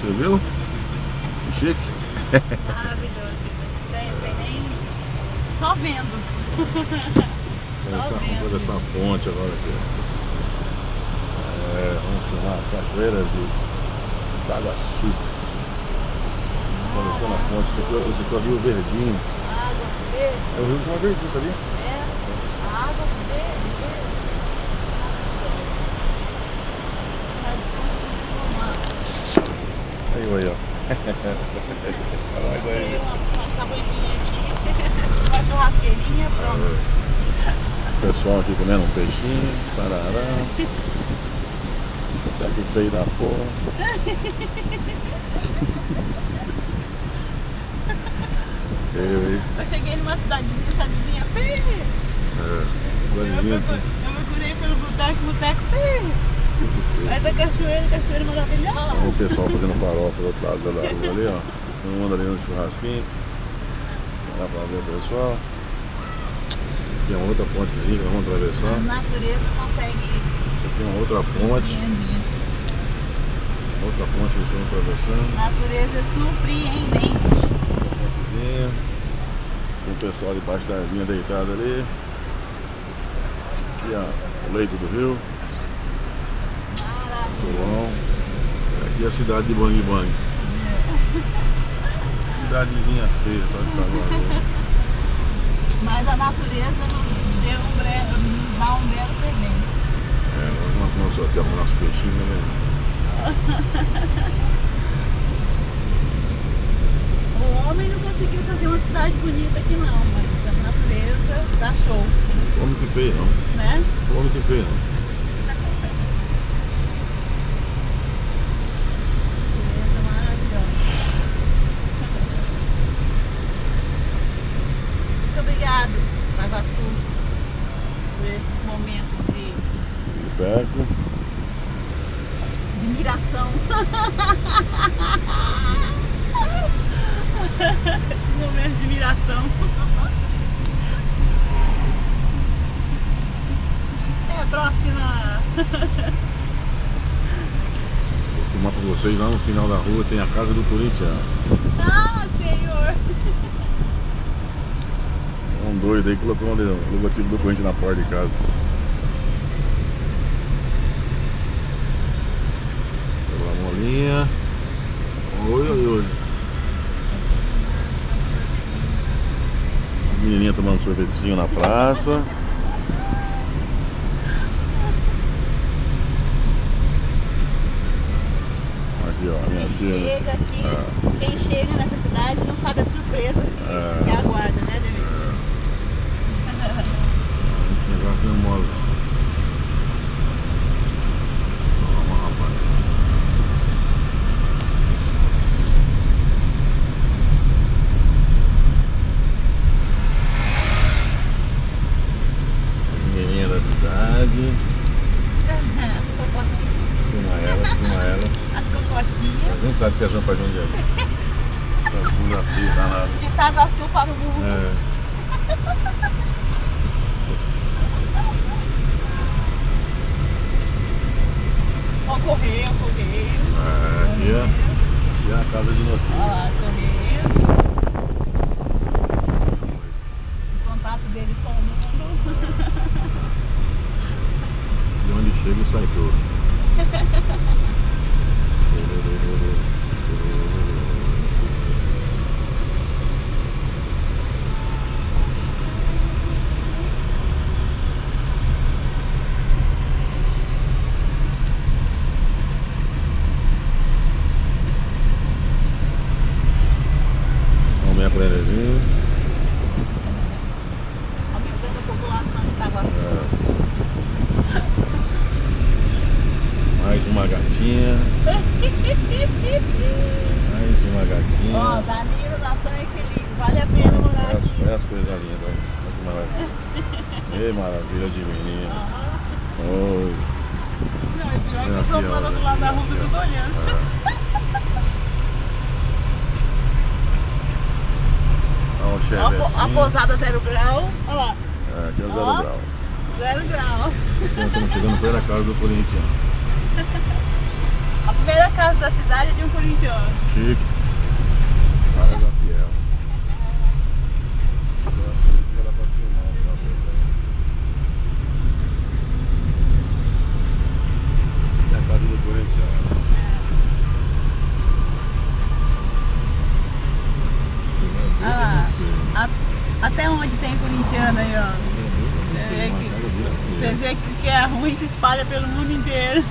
Você viu? Que chique. Maravilhoso. Tem nem... Só vendo. Vamos atravessar a ponte agora aqui. Vamos filmar cachoeiras de Itaguaçu. Atravessando a ponte. Esse aqui é o Rio Verdinho. Água verde. É o Rio que chama Verdinho, sabia? É, água verde. Aí, ó. Olha aí. Uma cabaninha aqui. Uma churrasqueirinha, pronto. O pessoal aqui comendo um peixinho. Parará. Tá que feio da porra. Eu cheguei numa cidadezinha feia. Cidadezinha. Eu procurei pelo boteco feio. Aí da cachoeira maravilhosa. O pessoal fazendo farofa do outro lado da rua ali, ó. Todo mundo ali no churrasquinho. Dá pra ver o pessoal. Aqui é uma outra pontezinha que nós vamos atravessar. A natureza consegue. Aqui é uma outra ponte. Outra ponte que estamos atravessando. Natureza surpreendente. Pontezinha. Tem o pessoal debaixo da vinha deitado ali. Aqui, ó, o leito do rio. Solão. Aqui é a cidade de Bang Bang. Cidadezinha feia, tá de trabalho. Mas a natureza nos deu dá um belo presente. Nós vamos no nosso hotel com o nosso peixinho, né? O homem não conseguiu fazer uma cidade bonita aqui não, mas a natureza dá show. O homem que fez, não. Né? O homem que fez, não. Obrigado, Itaguaçu, por esses momentos de perto. Admiração. Esses momentos de admiração. É a próxima. Vou filmar pra vocês lá no final da rua, tem a casa do Corinthians. Ah, senhor! Um doido aí que colocou o logotipo do Corinthians na porta de casa. Pela molinha. Oi. As menininhas tomando sorvetinho na praça. Aqui, ó, minha tia. Chega aqui, quem chega nessa cidade não sabe a surpresa que aguarda, né, David? Esse negócio demora. Toma, rapaz. As menininhas da cidade. Filma elas. As cocotinhas. Mas nem sabe que elas vão pra Jundiaí. Essa bunda feia, danada. De Itaguaçu para o mundo. Ó, correio. Aqui é a casa de notícias. Olha lá, correio. O contato deles com o mundo. De onde chega e sai tudo. Vamos ver a plenezinha. Aumentando a população de Itaguaçu. Mais uma gatinha. Mais uma gatinha. Ó, Danilo, nação e equilíbrio. Vale a pena morar aqui. Olha as coisas lindas, olha que maravilha. Ei, maravilha de menina. Oi. Não, é pior que eu tô falando do lado da rua, eu tô olhando. Olha o chevetinho. A pousada 0 grau. Olha lá. Aqui é 0 grau. 0 grau. Aqui nós estamos chegando perto da casa do Corinthians. A primeira casa da cidade é de um corintiano. Chique. Cara da Fiel. Era pra filmar, tá vendo? É a casa do corintiano. Ah lá, até onde tem corintiano aí, ó. Você vê que é ruim, se espalha pelo mundo inteiro.